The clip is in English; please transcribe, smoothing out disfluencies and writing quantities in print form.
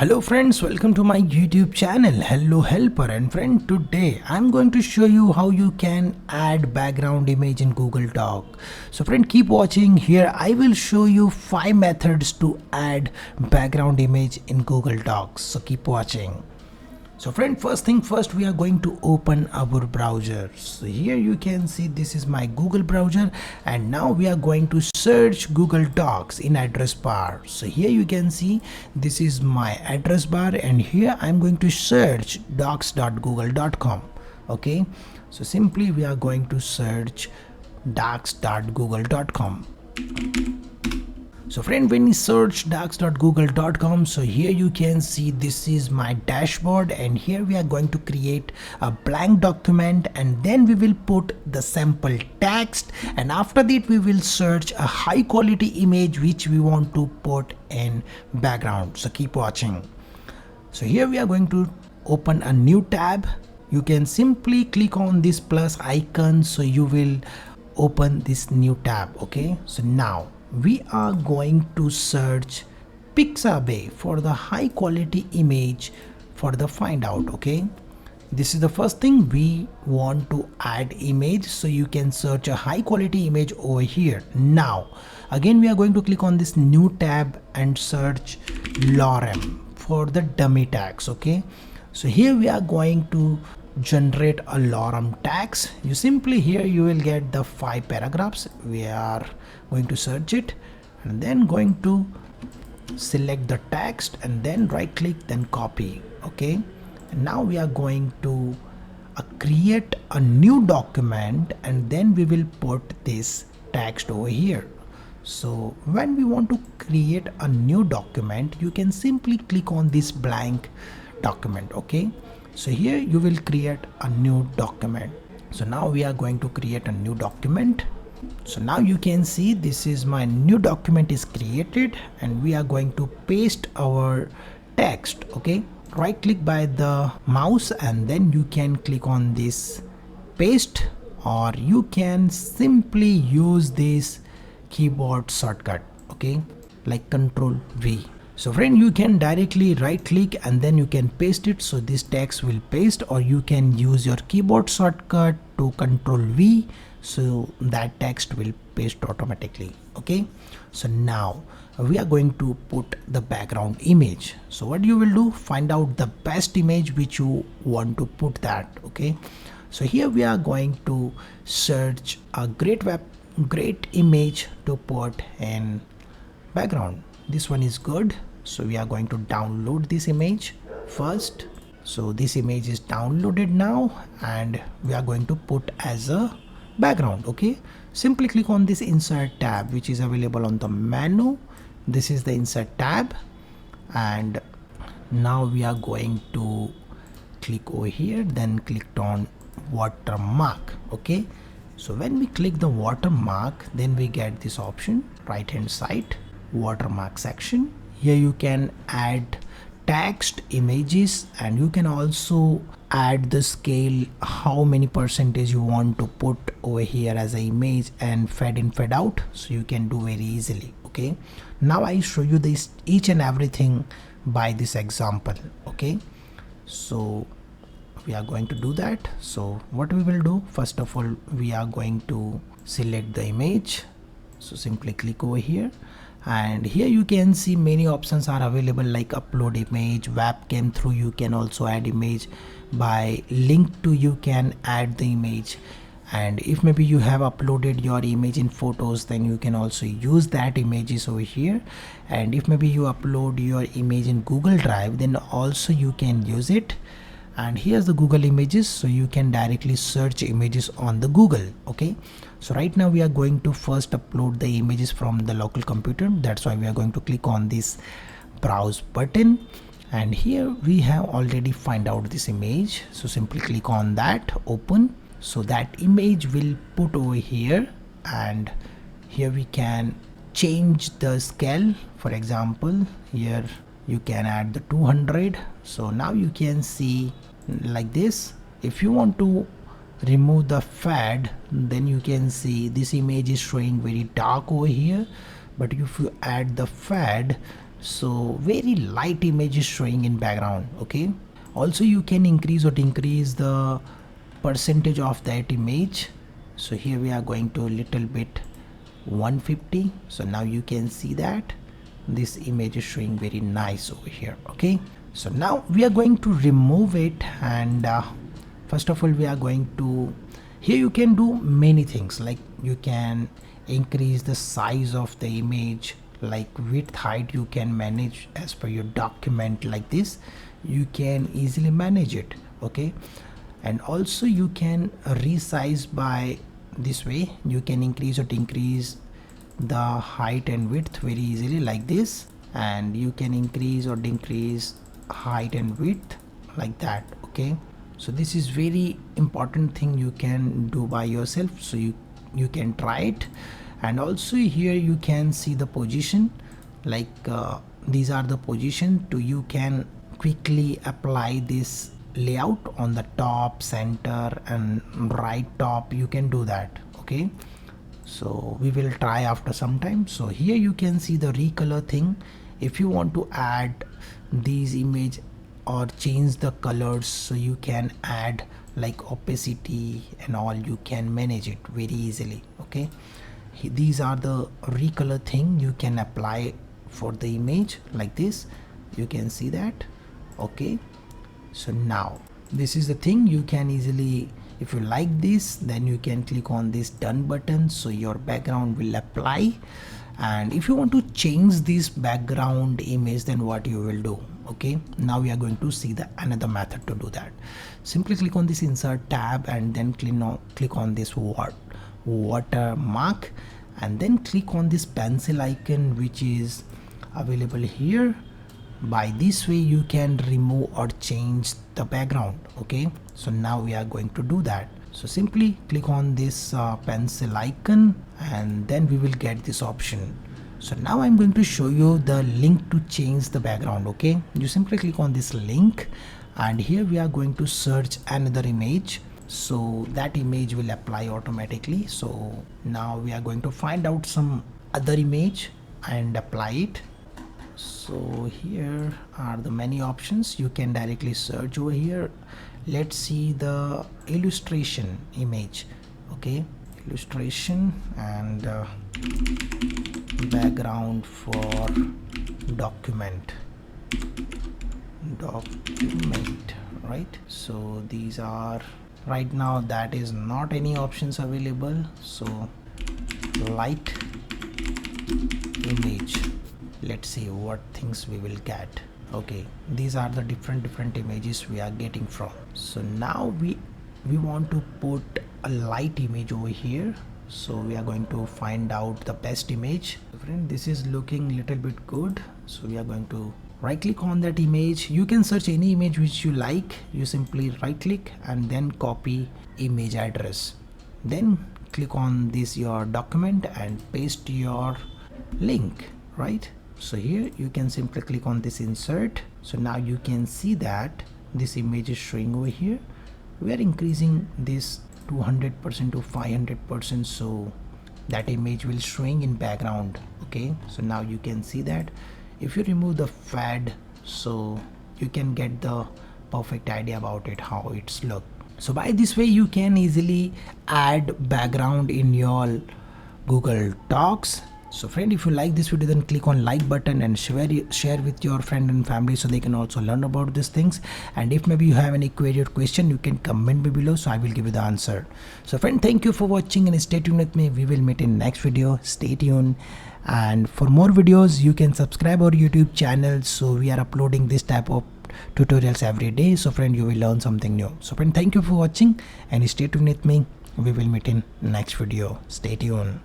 Hello friends, welcome to my YouTube channel Hello Helper. And friend, today I'm going to show you how you can add background image in Google Doc. So friend, keep watching. Here I will show you 5 methods to add background image in Google Docs. So keep watching. So friend, first thing first, we are going to open our browser. So here you can see this is my Google browser, and now we are going to search Google Docs in address bar. So here you can see this is my address bar, and here I'm going to search docs.google.com. Okay, so simply we are going to search docs.google.com. So friend, when we search docs.google.com, so here you can see this is my dashboard, and here we are going to create a blank document, and then we will put the sample text, and after that we will search a high quality image which we want to put in background. So keep watching. So here we are going to open a new tab. You can simply click on this plus icon, so you will open this new tab. Okay, so now we are going to search Pixabay for the high quality image for the find out. Okay, this is the first thing we want to add image, so you can search a high quality image over here. Now again we are going to click on this new tab and search lorem for the dummy tags. Okay, so here we are going to generate a lorem tags. You simply here you will get the 5 paragraphs. We are going to search it and then going to select the text and then right click, then copy. Okay, and now we are going to create a new document, and then we will put this text over here. So when we want to create a new document, you can simply click on this blank document. Okay, so here you will create a new document. So now we are going to create a new document. So now you can see this is my new document is created, and we are going to paste our text. Okay, right click by the mouse and then you can click on this paste, or you can simply use this keyboard shortcut. Okay, like Control V. So friend, you can directly right click and then you can paste it, so this text will paste, or you can use your keyboard shortcut to Control V, so that text will paste automatically. Okay, so now we are going to put the background image. So what you will do, find out the best image which you want to put that. Okay, so here we are going to search a great image to put in background. This one is good, so we are going to download this image first. So this image is downloaded now, and we are going to put as a background. Okay, simply click on this insert tab which is available on the menu. This is the insert tab, and now we are going to click over here, then click on watermark. Okay, so when we click the watermark, then we get this option right hand side, watermark section. Here you can add text, images, and you can also add the scale, how many percentage you want to put over here as an image, and fade in, fade out, so you can do very easily. Okay, now I show you this each and everything by this example. Okay, so we are going to do that. So what we will do, first of all, we are going to select the image. So simply click over here, and here you can see many options are available, like upload image, webcam through, you can also add image, by link to you can add the image, and if maybe you have uploaded your image in photos, then you can also use that images over here, and if maybe you upload your image in Google Drive, then also you can use it. And here's the Google images, so you can directly search images on the Google. Okay, so right now we are going to first upload the images from the local computer. That's why we are going to click on this browse button, and here we have already find out this image, so simply click on that, open. So that image will put over here, and here we can change the scale. For example, here you can add the 200. So now you can see like this. If you want to remove the fade, then you can see this image is showing very dark over here, but if you add the fade, so very light image is showing in background. Okay, also you can increase or decrease the percentage of that image. So here we are going to a little bit 150. So now you can see that this image is showing very nice over here. Okay, so now we are going to remove it, and first of all we are going to, here you can do many things, like you can increase the size of the image, like width, height you can manage as per your document. Like this you can easily manage it. Okay, and also you can resize by this way. You can increase or decrease the height and width very easily like this, and you can increase or decrease height and width like that. Okay, so this is very important thing you can do by yourself, so you can try it. And also here you can see the position, like these are the position to, you can quickly apply this layout on the top, center and right top. You can do that. Okay, so we will try after some time. So here you can see the recolor thing. If you want to add these image or change the colors, so you can add like opacity and all, you can manage it very easily. Okay, these are the recolor thing you can apply for the image like this. You can see that. Okay, so now this is the thing you can easily, if you like this, then you can click on this done button, so your background will apply. And if you want to change this background image, then what you will do? Okay, now we are going to see the another method to do that. Simply click on this insert tab and then click on this watermark, and then click on this pencil icon which is available here. By this way you can remove or change the background. Okay, so now we are going to do that. So simply click on this pencil icon, and then we will get this option. So now I'm going to show you the link to change the background. Okay, you simply click on this link, and here we are going to search another image, so that image will apply automatically. So now we are going to find out some other image and apply it. So here are the many options. You can directly search over here. Let's see the illustration image. Okay, illustration and background for document, right? So these are, right now that is not any options available. So light image, let's see what things we will get. Okay, these are the different images we are getting from. So now we want to put a light image over here, so we are going to find out the best image. Friend, this is looking little bit good, so we are going to right click on that image. You can search any image which you like. You simply right click and then copy image address, then click on this your document and paste your link, right? So here you can simply click on this insert. So now you can see that this image is showing over here. We are increasing this 200% to 500%, so that image will showing in background. Okay, so now you can see that. If you remove the fade, so you can get the perfect idea about it, how it's look. So by this way you can easily add background in your Google Docs. So friend, if you like this video, then click on like button and share with your friend and family, so they can also learn about these things. And if maybe you have any query or question, you can comment me below, so I will give you the answer. So friend, thank you for watching and stay tuned with me. We will meet in next video. Stay tuned. And for more videos, you can subscribe our YouTube channel. So we are uploading this type of tutorials every day. So friend, you will learn something new. So friend, thank you for watching and stay tuned with me. We will meet in next video. Stay tuned.